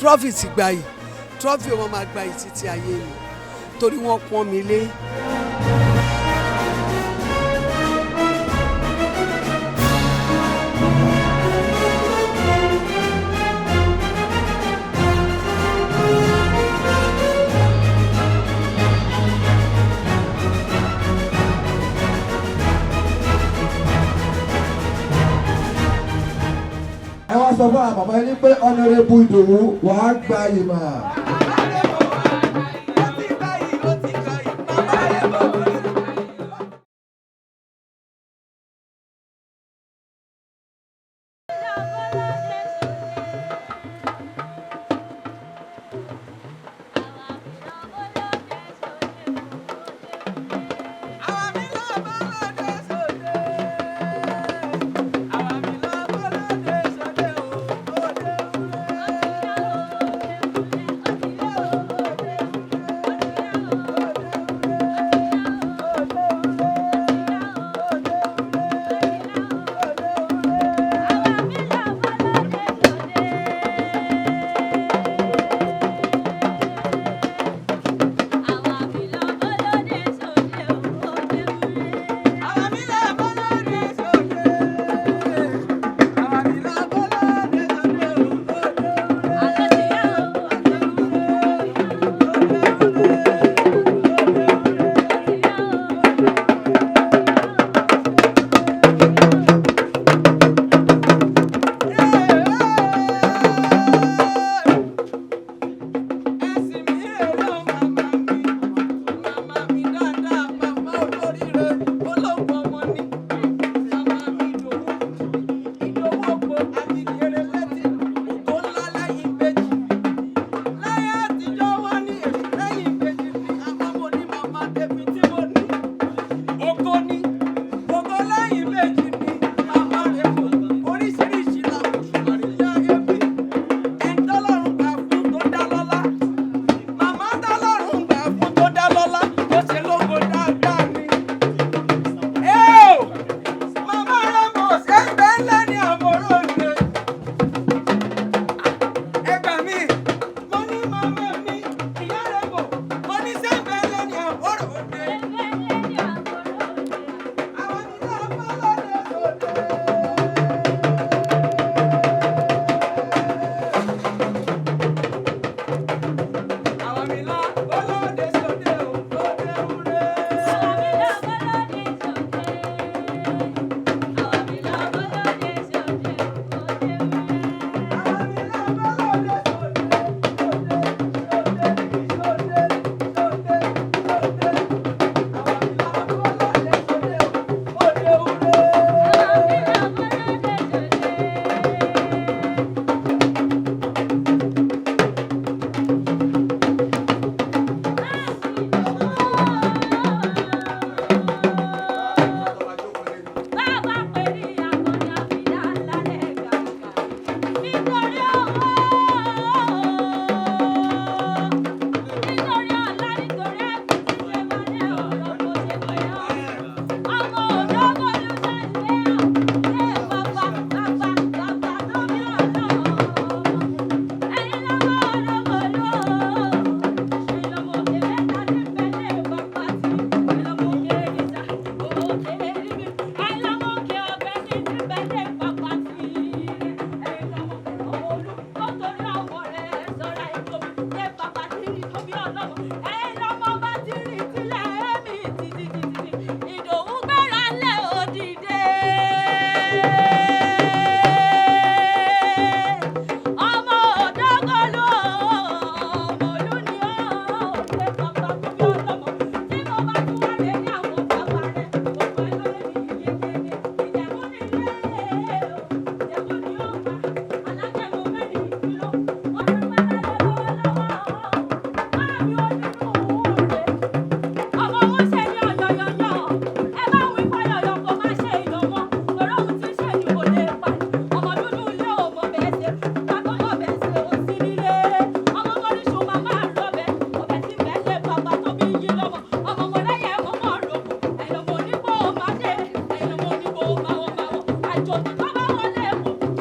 trọ́fì ti gbà yìí trọ́fì wọn máa gba yìí títí ayé mi torí wọ́n pọ́n mi lé. ẹ wá sọ fún àwọn bàbá yín pé Honorable Ìdòwú wàá gba ìmọ̀.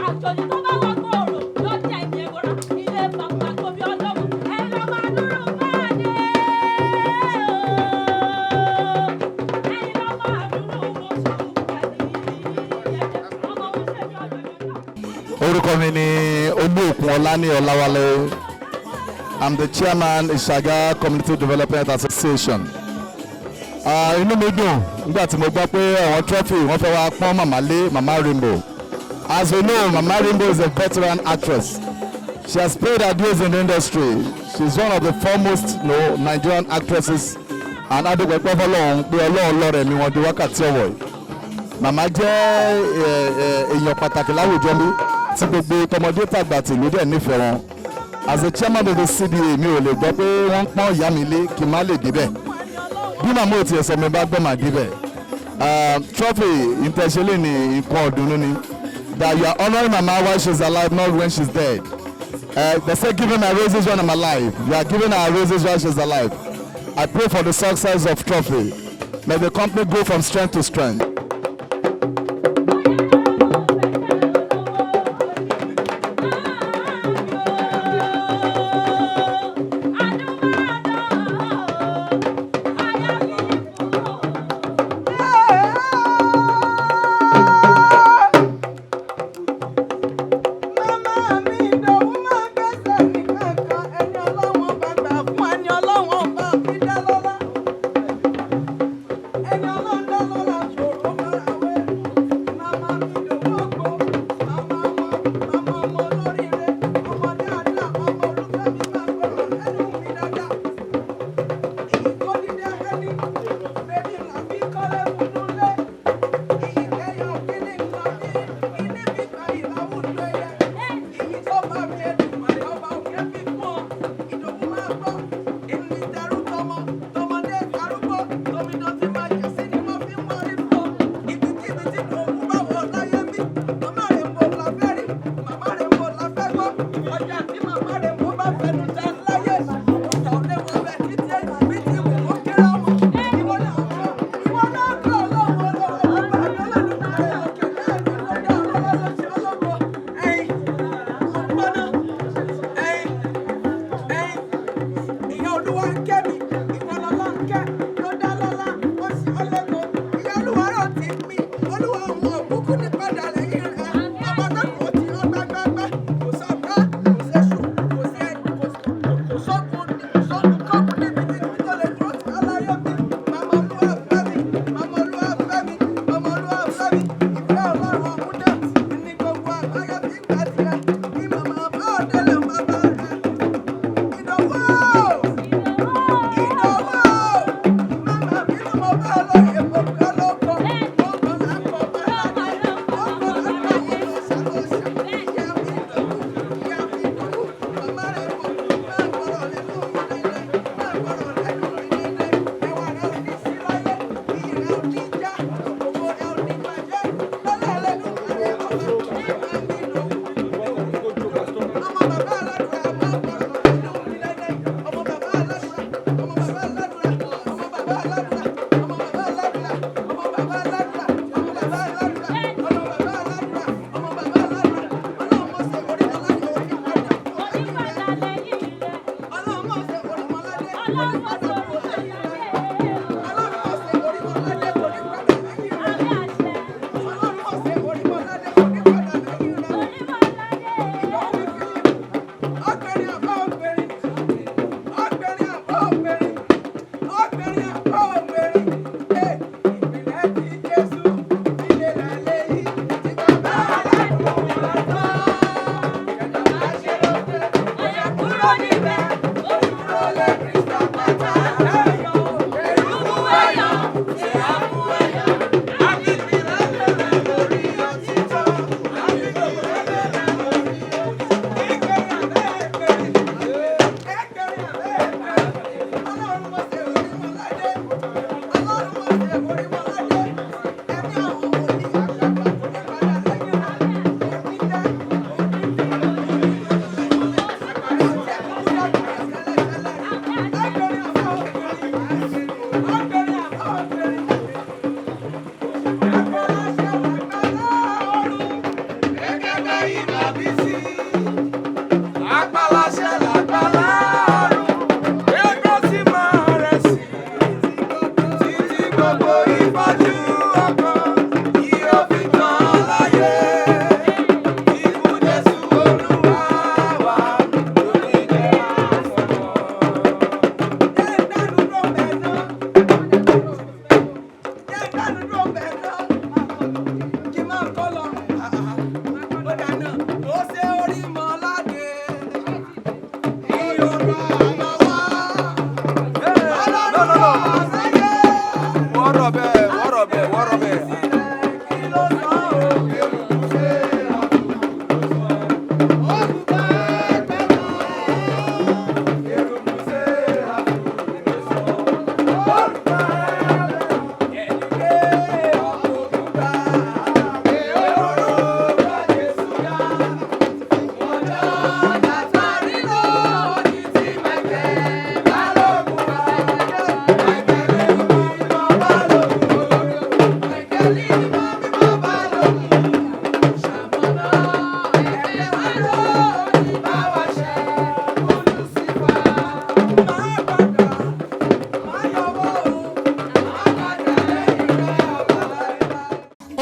àjòjì tó bá wọ́n gbòòrò ló jẹ́ ìyẹn wọ́n ilé bàbá. orúkọ mi ni Olúòkun Ọláni Ọláwálé. I'm the chairman Ìṣàgá Community Development Association. Inú mi dùn nígbà tí mo gbọ́ pé àwọn trophy wọ́n fẹ́ wá pọ́n Màmá lé, Mama Rainbow. As we know, Mama Rainbow is a veteran actress. She has paid her dues in the industry. She's one of the foremost Nigerian actresses. And adúgbò pẹ́ fọlọ́run pé Ọlọ́run lọ́rẹ̀ mi wọn di wákàtí ọ̀wọ̀ yìí. Màmá jẹ́ èèyàn pàtàkì láwùjọ mi tí gbogbo tọmọdé tàgbà tìlú dẹ̀ nífẹ̀ẹ́ wọn. As a chairman of the CDA mi ò lè gbọ́ pé wọ́n pọ́n ìyá mi lé kí n má lè débẹ̀. Bí màmá ò tiẹ̀ sọ mi bá gbọ́ màá débẹ̀. Trophy ìtẹ̀sílẹ̀ ní nǹkan ọ̀dùnnú ni. That you are honoring Mama while she's alive, not when she's dead. They say giving her roses when I'm alive. You are giving her roses while she's alive. I pray for the success of Trophy. May the company go from strength to strength.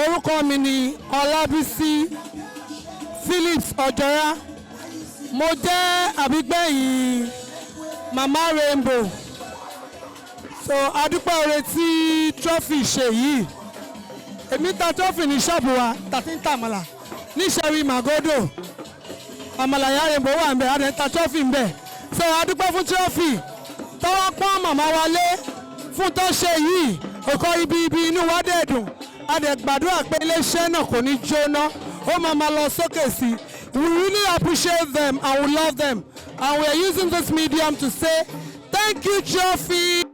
Orúkọ mi ni Ọlábísí Phillips Ọjọ́ra. Mo jẹ́ àbígbẹ̀yìn Mama Rainbow. So adúpẹ́ oore tí trophy ṣe yìí. Èmi ta trophy ní ṣọ́ọ̀bù wa tàbí ń tàmàlà ní Sherry Magodo. Àmàlà ìyá Rainbow wà ń bẹ̀, adẹ̀ ń ta trophy ń bẹ̀. So adúpẹ́ fún trophy. Tọ́wọ́ pọ́n màmá wa lé fún tó ṣe yìí. Òkò ibi inú wa dẹ̀ dùn. Adẹ̀ gbàdúrà pé iléeṣẹ́ náà kò ní jóná. Ó máa lọ sókè sí. We really appreciate them and we love them. And we are using this medium to say thank you, Trophy.